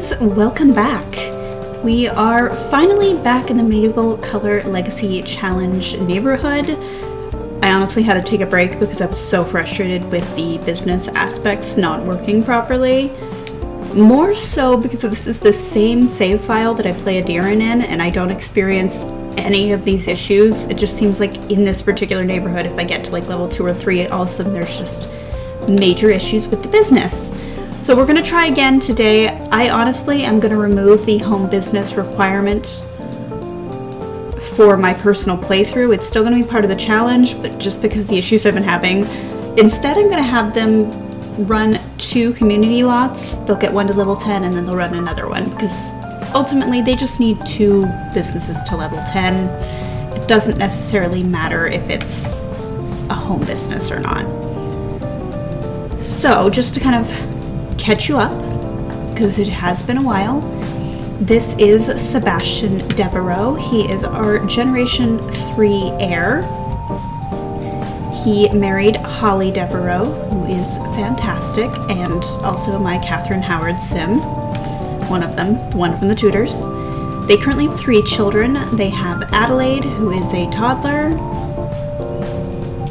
guys, welcome back. We are finally back in the Medieval Color Legacy Challenge neighborhood. I honestly had to take a break because I was so frustrated with the business aspects not working properly. More so because this is the same save file that I play a Darren in, and I don't experience any of these issues. It just seems like in this particular neighborhood, if I get to like level 2 or 3, all of a sudden there's just major issues with the business. So we're going to try again today. I honestly am going to remove the home business requirement for my personal playthrough. It's still going to be part of the challenge, but just because the issues I've been having, instead I'm going to have them run 2 community lots. They'll get 1 to level 10 and then they'll run another one because ultimately they just need 2 businesses to level 10. It doesn't necessarily matter if it's a home business or not. So just to kind of catch you up, because it has been a while, this is Sebastian Devereaux. He is our Generation 3 heir. He married Holly Devereaux, who is fantastic, and also my Catherine Howard sim, one of them, the tutors. They currently have 3 children. They have Adelaide, who is a toddler,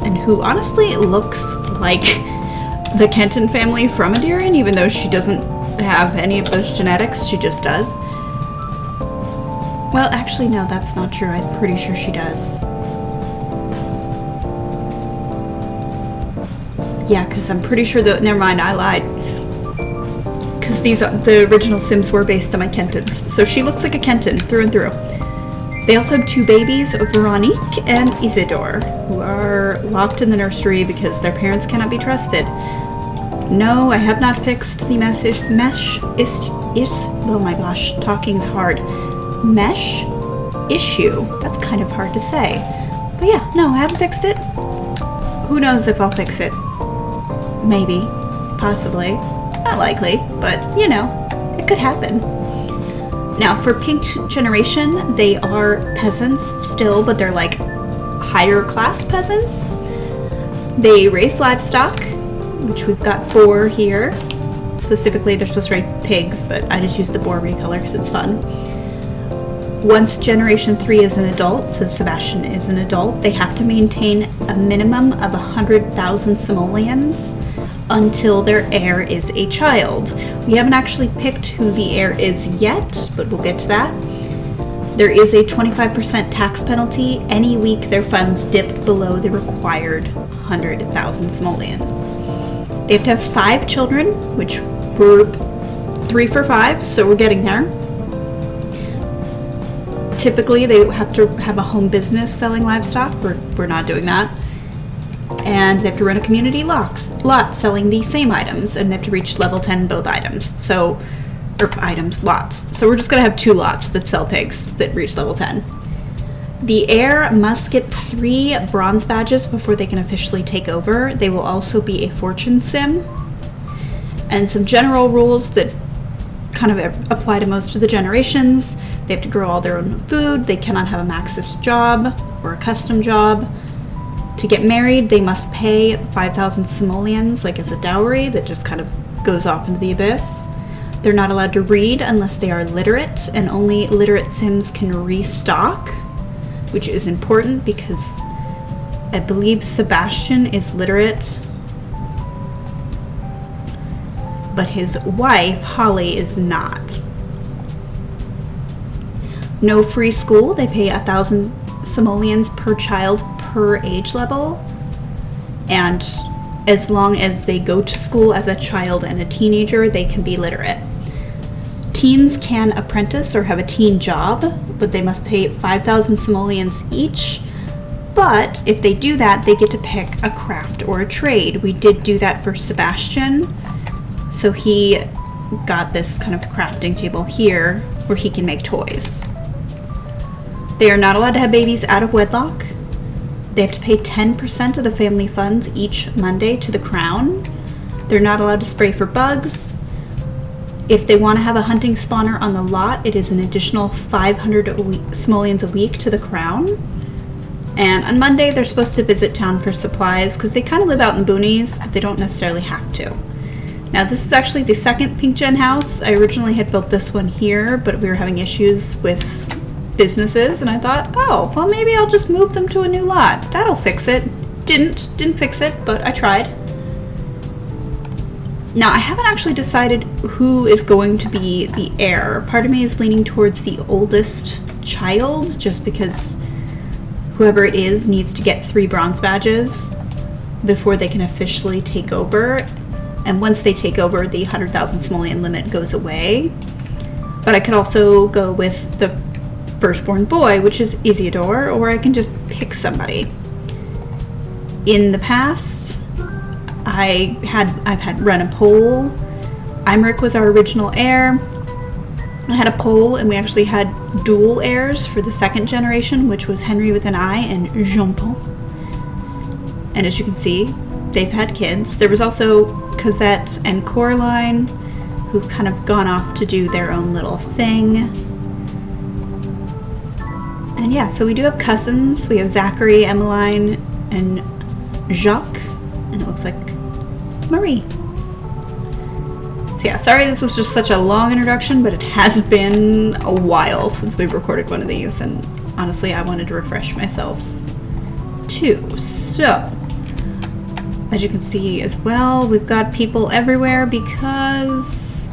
and who honestly looks like the Kenton family from Adirian, even though she doesn't have any of those genetics, she just does. Well, actually, no, that's not true. I'm pretty sure she does. Yeah, because I'm pretty sure that, never mind, I lied. Because the original Sims were based on my Kentons. So she looks like a Kenton through and through. They also have 2 babies, Veronique and Isidore, who are locked in the nursery because their parents cannot be trusted. No, I have not fixed the oh my gosh, talking's hard. Mesh issue. That's kind of hard to say. But yeah, no, I haven't fixed it. Who knows if I'll fix it? Maybe. Possibly. Not likely, but you know, it could happen. Now, for Pink Generation, they are peasants still, but they're like higher class peasants. They raise livestock, which we've got 4 here. Specifically, they're supposed to raise pigs, but I just use the boar recolor because it's fun. Once Generation 3 is an adult, so Sebastian is an adult, they have to maintain a minimum of 100,000 simoleons until their heir is a child. We haven't actually picked who the heir is yet, but we'll get to that. There is a 25% tax penalty any week their funds dip below the required 100,000 simoleons. They have to have 5 children, which we're 3 for 5, so we're getting there. Typically, they have to have a home business selling livestock. We're not doing that. And they have to run a community lot selling the same items, and they have to reach level 10 both items. Lots. So we're just going to have 2 lots that sell pigs that reach level 10. The heir must get 3 bronze badges before they can officially take over. They will also be a fortune sim. And some general rules that kind of apply to most of the generations. They have to grow all their own food. They cannot have a Maxis job or a custom job. To get married, they must pay 5,000 simoleons, like as a dowry that just kind of goes off into the abyss. They're not allowed to read unless they are literate, and only literate Sims can restock, which is important because I believe Sebastian is literate, but his wife, Holly, is not. No free school. They pay 1,000 simoleons per child per age level, and as long as they go to school as a child and a teenager, they can be literate. Teens can apprentice or have a teen job, but they must pay 5,000 simoleons each. But if they do that, they get to pick a craft or a trade. We did do that for Sebastian, so he got this kind of crafting table here where he can make toys. They are not allowed to have babies out of wedlock. They have to pay 10% of the family funds each Monday to the crown. They're not allowed to spray for bugs. If they want to have a hunting spawner on the lot, it is an additional 500 simoleons a week to the crown. And on Monday, they're supposed to visit town for supplies because they kind of live out in boonies, but they don't necessarily have to. Now this is actually the second Pink Gen house. I originally had built this one here, but we were having issues with businesses, and I thought, oh, well maybe I'll just move them to a new lot. That'll fix it. Didn't fix it, but I tried. Now I haven't actually decided who is going to be the heir. Part of me is leaning towards the oldest child, just because whoever it is needs to get 3 bronze badges before they can officially take over. And once they take over, the 100,000 simoleon limit goes away. But I could also go with the firstborn boy, which is Isidore, or I can just pick somebody. In the past, I've had run a poll. Imric was our original heir. I had a poll, and we actually had dual heirs for the second generation, which was Henry with an I and Jean-Paul. And as you can see, they've had kids. There was also Cosette and Coraline, who've kind of gone off to do their own little thing. And yeah, so we do have cousins. We have Zachary, Emmeline, and Jacques, and it looks like Marie. So yeah, sorry this was just such a long introduction, but it has been a while since we've recorded one of these, and honestly I wanted to refresh myself too. So as you can see as well, we've got people everywhere because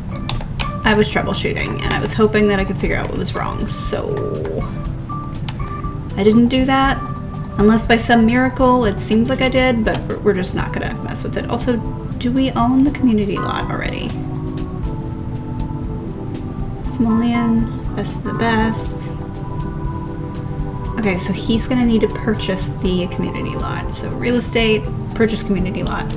I was troubleshooting and I was hoping that I could figure out what was wrong. So I didn't do that, unless by some miracle. It seems like I did, but we're just not gonna mess with it. Also, do we own the community lot already? Simoleon, best of the best. Okay, so he's gonna need to purchase the community lot. So real estate, purchase community lot.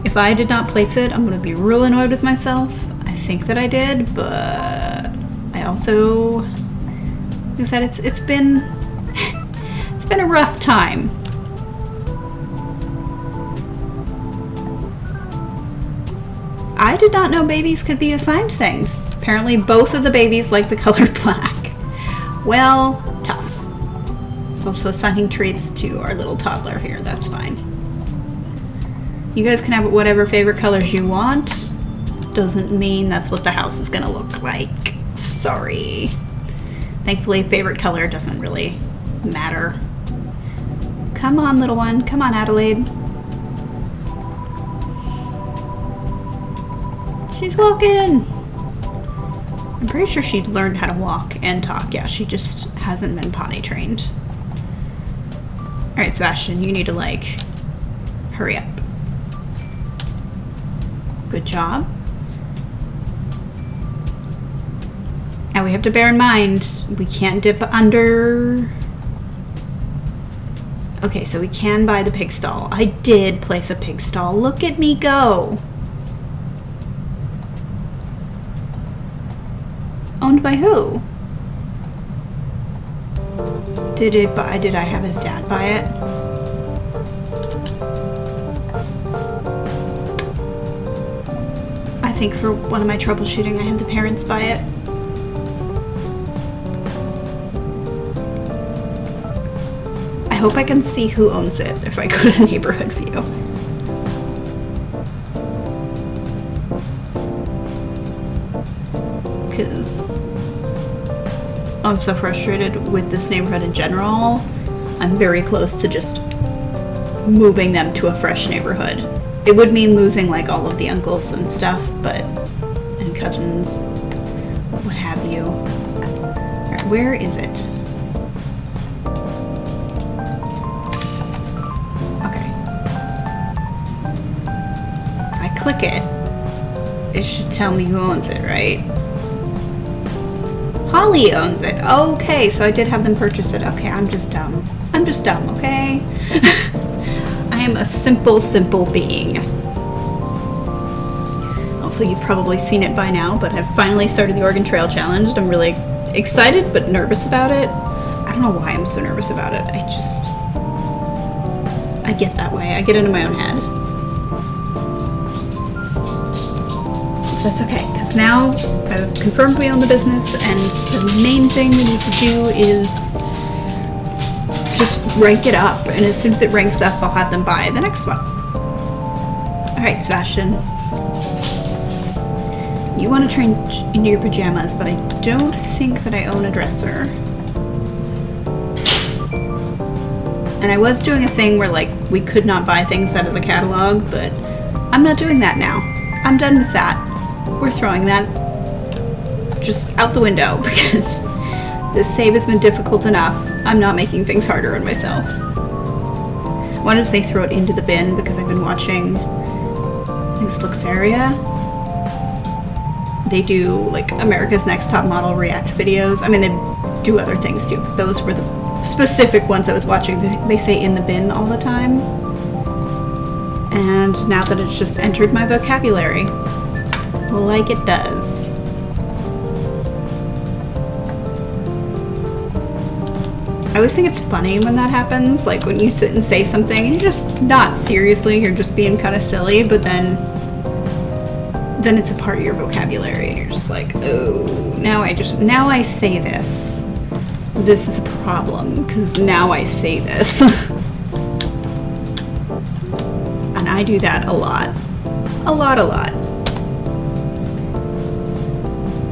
If I did not place it, I'm gonna be real annoyed with myself. I think that I did, but I also, like I said, it's been it's been a rough time. I did not know babies could be assigned things. Apparently both of the babies like the color black. Well, tough. It's also assigning treats to our little toddler here. That's fine. You guys can have whatever favorite colors you want. Doesn't mean that's what the house is gonna look like. Sorry. Thankfully, favorite color doesn't really matter. Come on, little one. Come on, Adelaide. She's walking. I'm pretty sure she learned how to walk and talk. Yeah, she just hasn't been potty trained. All right, Sebastian, you need to like hurry up. Good job. And we have to bear in mind, we can't dip under. Okay, so we can buy the pig stall. I did place a pig stall. Look at me go. Owned by who? Did I have his dad buy it? I think for one of my troubleshooting, I had the parents buy it. I hope I can see who owns it if I go to the neighborhood view. Because I'm so frustrated with this neighborhood in general. I'm very close to just moving them to a fresh neighborhood. It would mean losing like all of the uncles and stuff, and cousins, what have you. All right, where is it? Okay. If I click it, it should tell me who owns it, right? Holly owns it. Okay, so I did have them purchase it. Okay, I'm just dumb. I'm just dumb, okay? I am a simple, simple being. Also, you've probably seen it by now, but I've finally started the Oregon Trail Challenge. I'm really excited but nervous about it. I don't know why I'm so nervous about it. I get that way. I get into my own head. That's okay, because now I've confirmed we own the business, and the main thing we need to do is just rank it up, and as soon as it ranks up, I'll have them buy the next one. Alright, Sebastian. You want to change into your pajamas, but I don't think that I own a dresser. And I was doing a thing where, like, we could not buy things out of the catalog, but I'm not doing that now. I'm done with that. We're throwing that just out the window because this save has been difficult enough. I'm not making things harder on myself. Why don't they throw it into the bin? Because I've been watching, I think it's Luxaria. They do, like, America's Next Top Model react videos. I mean, they do other things too, but those were the specific ones I was watching. They say in the bin all the time. And now that it's just entered my vocabulary, like it does. I always think it's funny when that happens, like when you sit and say something and you're just not seriously, you're just being kind of silly, but then it's a part of your vocabulary and you're just like, oh, now I say this. This is a problem because now I say this. And I do that a lot. A lot.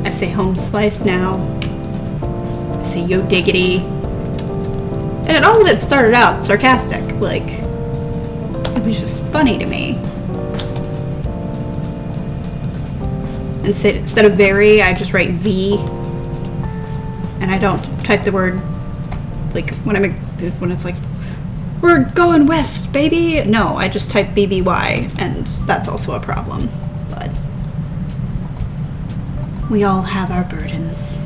I say home slice now. I say yo diggity. And all of it started out sarcastic. Like, it was just funny to me. Instead of very, I just write V. And I don't type the word, like, when it's like, we're going west, baby. No, I just type BBY, and that's also a problem. But we all have our burdens.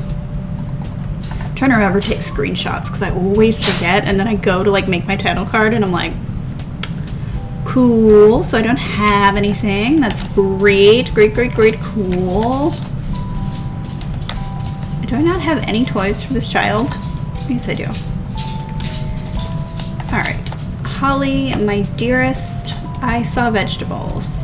I'm trying to remember to take screenshots because I always forget, and then I go to, like, make my title card, and I'm like, cool, so I don't have anything. That's great, cool. Do I not have any toys for this child? Yes, I do. Alright. Holly, my dearest, I saw vegetables.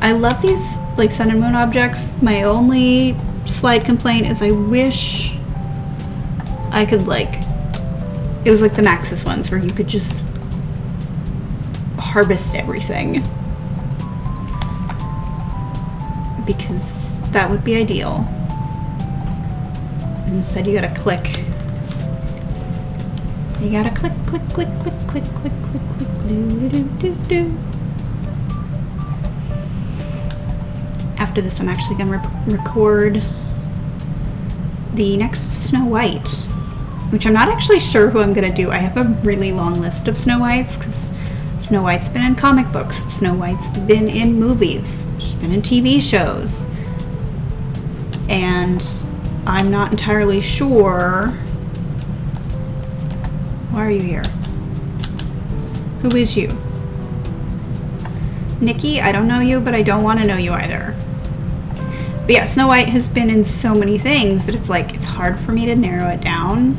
I love these, like, sun and moon objects. My only slight complaint is I wish I could, like, it was like the Maxis ones where you could just harvest everything. Because that would be ideal. Instead, you gotta click. You gotta click. Do. After this, I'm actually gonna record the next Snow White, which I'm not actually sure who I'm gonna do. I have a really long list of Snow Whites because Snow White's been in comic books. Snow White's been in movies. She's been in TV shows. And I'm not entirely sure. Why are you here? Who is you? Nikki, I don't know you, but I don't want to know you either. But yeah, Snow White has been in so many things that it's like, it's hard for me to narrow it down.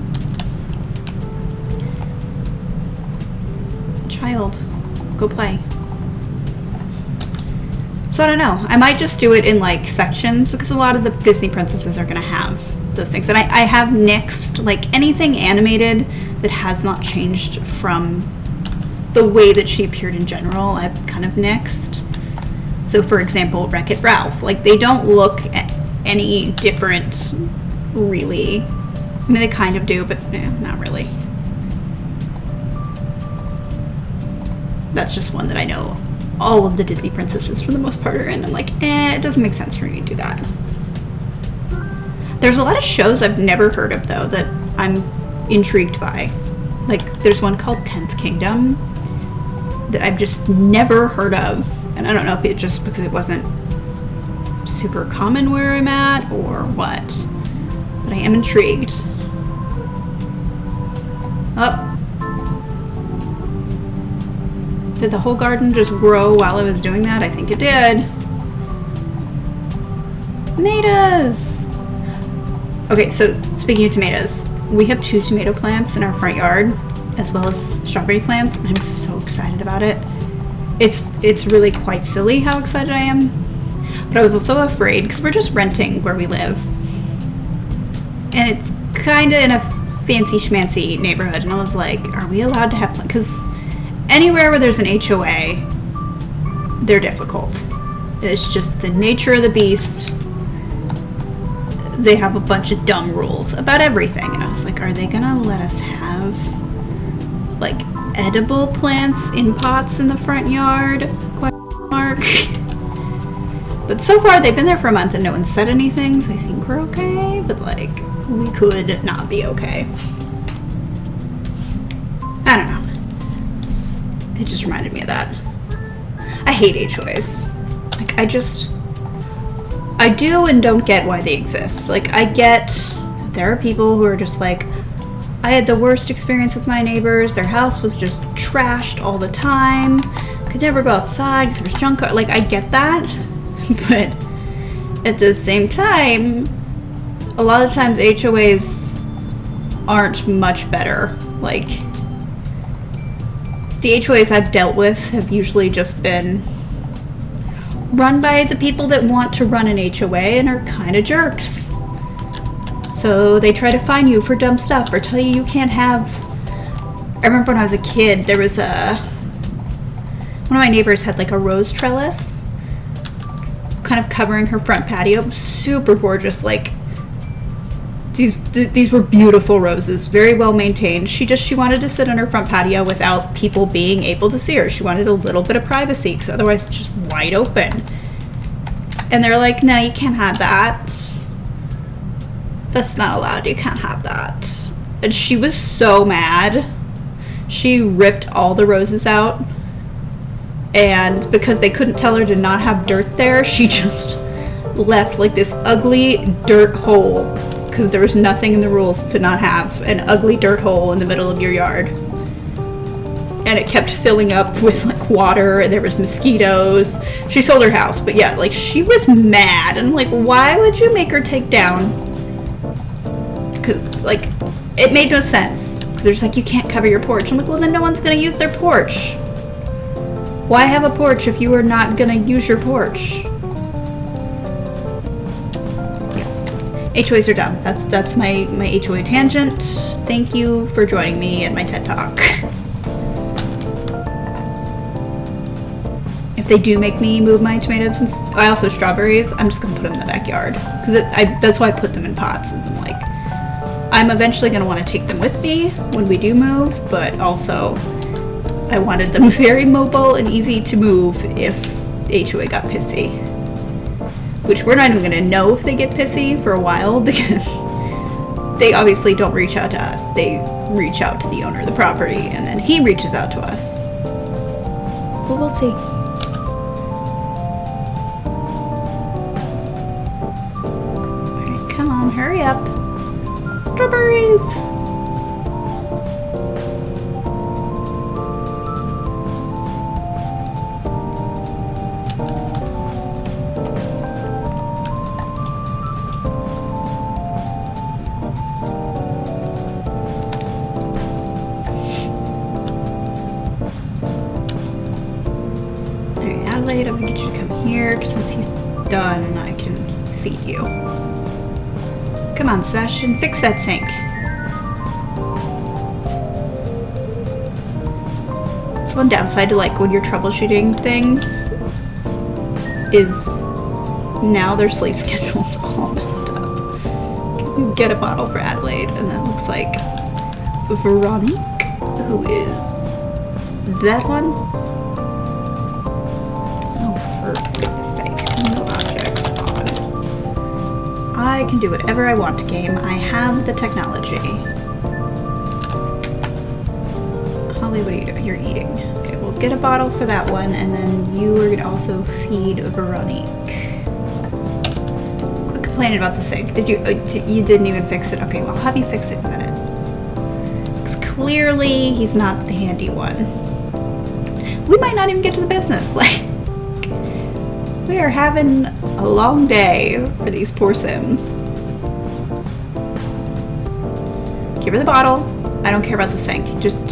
Child, go play. So I don't know. I might just do it in, like, sections because a lot of the Disney princesses are going to have those things. And I have nixed, like, anything animated that has not changed from the way that she appeared in general. I've kind of nixed. So, for example, Wreck-It Ralph. Like, they don't look any different, really. I mean, they kind of do, but not really. That's just one that I know all of the Disney princesses for the most part are in. I'm like, it doesn't make sense for me to do that. There's a lot of shows I've never heard of, though, that I'm intrigued by. Like, there's one called 10th Kingdom that I've just never heard of. And I don't know if it's just because it wasn't super common where I'm at or what. But I am intrigued. Oh. Did the whole garden just grow while I was doing that? I think it did. Tomatoes! Okay, so speaking of tomatoes, we have 2 tomato plants in our front yard, as well as strawberry plants, and I'm so excited about it. It's really quite silly how excited I am. But I was also afraid, because we're just renting where we live. And it's kind of in a fancy schmancy neighborhood, and I was like, are we allowed to have plants? Because anywhere where there's an HOA, they're difficult. It's just the nature of the beast. They have a bunch of dumb rules about everything. And I was like, are they gonna let us have, like, edible plants in pots in the front yard? Question mark. But so far, they've been there for a month and no one said anything, so I think we're okay. But, like, we could not be okay. I don't know. It just reminded me of that. I hate HOAs. Like, I do and don't get why they exist. Like, I get there are people who are just like, I had the worst experience with my neighbors. Their house was just trashed all the time. Could never go outside because there was junk. Like, I get that. But at the same time, a lot of times HOAs aren't much better. Like, the HOAs I've dealt with have usually just been run by the people that want to run an HOA and are kind of jerks. So they try to fine you for dumb stuff or tell you can't have... I remember when I was a kid, there was one of my neighbors had like a rose trellis kind of covering her front patio. Super gorgeous. Like, these were beautiful roses, very well maintained. She wanted to sit on her front patio without people being able to see her. She wanted a little bit of privacy because otherwise it's just wide open. And they're like, no, you can't have that. That's not allowed. You can't have that. And she was so mad. She ripped all the roses out. And because they couldn't tell her to not have dirt there, she just left like this ugly dirt hole. Because there was nothing in the rules to not have an ugly dirt hole in the middle of your yard. And it kept filling up with like water, and there was mosquitoes. She sold her house, but yeah, like she was mad. And I'm like, why would you make her take down? Because like, it made no sense. Because there's like, you can't cover your porch. I'm like, well then no one's gonna use their porch. Why have a porch if you are not gonna use your porch? HOAs are dumb. That's my HOA tangent. Thank you for joining me at my TED Talk. If they do make me move my tomatoes and I also strawberries, I'm just gonna put them in the backyard because that's why I put them in pots. And I'm like, I'm eventually gonna want to take them with me when we do move, but also I wanted them very mobile and easy to move if HOA got pissy. Which we're not even going to know if they get pissy for a while because they obviously don't reach out to us. They reach out to the owner of the property and then he reaches out to us. But we'll see. Alright, come on, hurry up. Strawberries! I'm gonna get you to come here because once he's done, I can feed you. Come on, Sebastian, fix that sink. That's one downside to like when you're troubleshooting things is now their sleep schedule's all messed up. Can you get a bottle for Adelaide? And that looks like Veronique, who is that one? I can do whatever I want, game. I have the technology. Holly, what are you doing? You're eating. Okay, we'll get a bottle for that one, and then you are going to also feed Veronique. Quit complaining about the sink. Did you didn't even fix it? Okay, well, I'll have you fix it in a minute. Because clearly he's not the handy one. We might not even get to the business. Like, we are having a long day for these poor Sims. Give her the bottle. I don't care about the sink. Just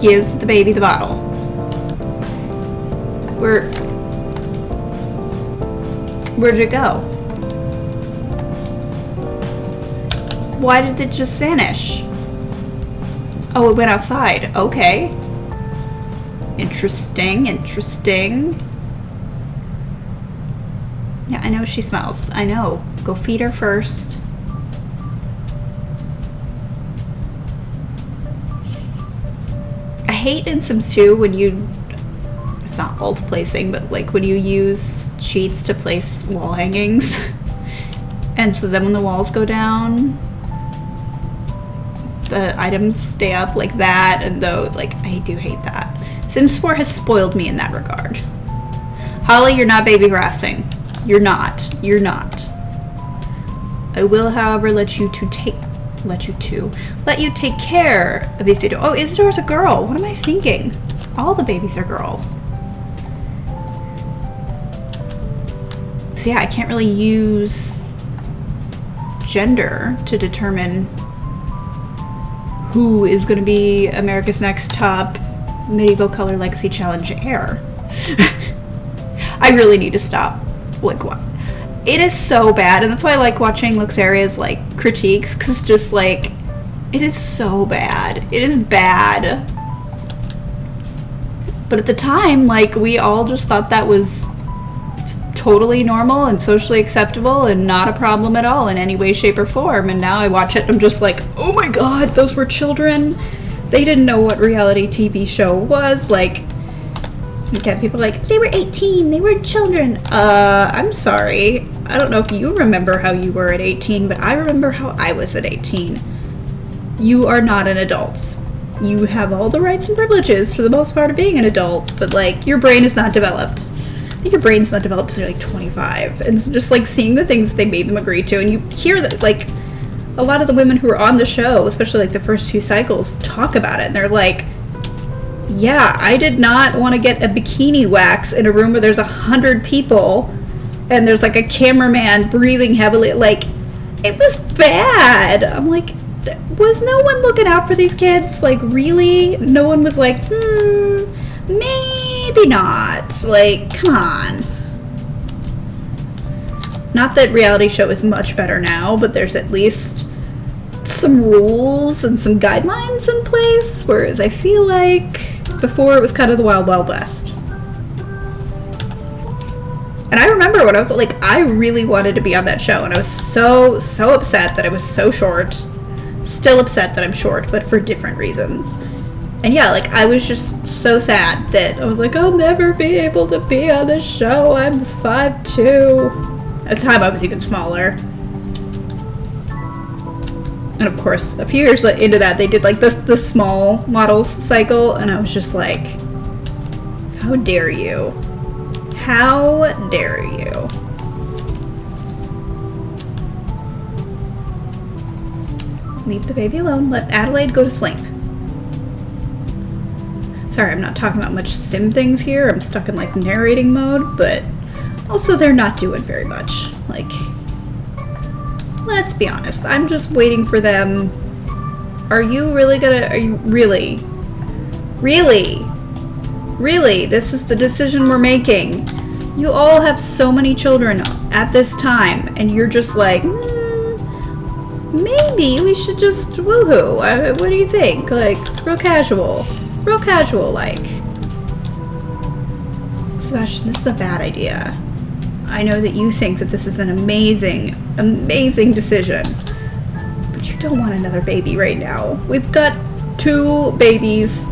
give the baby the bottle. Where'd it go? Why did it just vanish? Oh, it went outside. Okay. Interesting. I know she smells. I know. Go feed her first. I hate in Sims 2 when you... It's not alt placing, but like when you use cheats to place wall hangings. And so then when the walls go down, the items stay up like that, and though, like, I do hate that. Sims 4 has spoiled me in that regard. Holly, you're not baby harassing. You're not. You're not. I will, however, let you take care of Isidore. Oh, Isidore's a girl. What am I thinking? All the babies are girls. So yeah, I can't really use gender to determine who is going to be America's Next Top Medieval Color Legacy Challenge heir. I really need to stop. Like, what? It is so bad, and that's why I like watching Luxaria's like critiques, because just like, it is so bad. It is bad. But at the time, like, we all just thought that was totally normal and socially acceptable and not a problem at all in any way, shape, or form. And now I watch it and I'm just like, oh my god, those were children. They didn't know what reality TV show was. Like, you get people like, they were 18, they were children. I'm sorry. I don't know if you remember how you were at 18, but I remember how I was at 18. You are not an adult. You have all the rights and privileges for the most part of being an adult, but like, your brain is not developed. Your brain's not developed until you're like 25. And so just like seeing the things that they made them agree to, and you hear that like a lot of the women who are on the show, especially like the first 2 cycles, talk about it, and they're like, yeah, I did not want to get a bikini wax in a room where there's 100 people and there's like a cameraman breathing heavily. Like, it was bad. I'm like, was no one looking out for these kids? Like, really? No one was like, maybe not. Like, come on. Not that reality show is much better now, but there's at least some rules and some guidelines in place, whereas I feel like before it was kind of the Wild Wild West. And I remember when I was like, I really wanted to be on that show, and I was so upset that it was so short. Still upset that I'm short, but for different reasons. And yeah, like, I was just so sad that I was like, I'll never be able to be on this show. I'm 5'2". At the time, I was even smaller. And of course, a few years into that, they did like the small models cycle, and I was just like, how dare you? How dare you? Leave the baby alone. Let Adelaide go to sleep. Sorry, I'm not talking about much sim things here. I'm stuck in like narrating mode, but also they're not doing very much. Like, let's be honest. I'm just waiting for them. Are you really? Really? This is the decision we're making. You all have so many children at this time, and you're just like, maybe we should just woohoo. What do you think? Like, real casual like. Sebastian, this is a bad idea. I know that you think that this is an amazing decision, but you don't want another baby right now. We've got 2 babies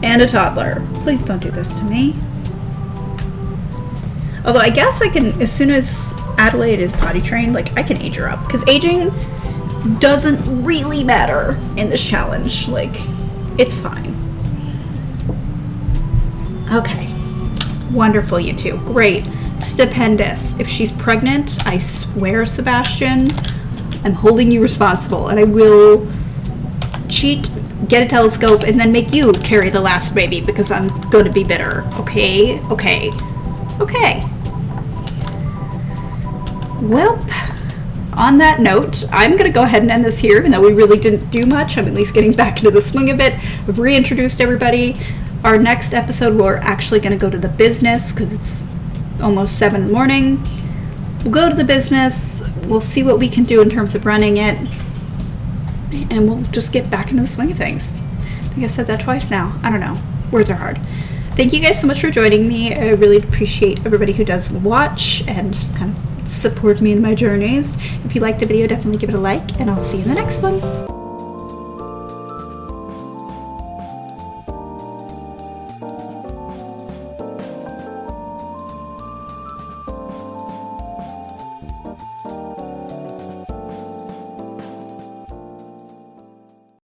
and a toddler. Please don't do this to me. Although I guess I can, as soon as Adelaide is potty trained, like, I can age her up, because aging doesn't really matter in this challenge. Like, it's fine. Okay. Wonderful, you two. Great. Stupendous. If she's pregnant, I swear, Sebastian, I'm holding you responsible, and I will cheat, get a telescope, and then make you carry the last baby, because I'm going to be bitter. Okay? Okay. Well, on that note, I'm going to go ahead and end this here, even though we really didn't do much. I'm at least getting back into the swing of it. I've reintroduced everybody. Our next episode, we're actually going to go to the business, because it's almost 7 in the morning. We'll go to the business. We'll see what we can do in terms of running it. And we'll just get back into the swing of things. I think I said that twice now. I don't know. Words are hard. Thank you guys so much for joining me. I really appreciate everybody who does watch and just kind of support me in my journeys. If you liked the video, definitely give it a like, and I'll see you in the next one.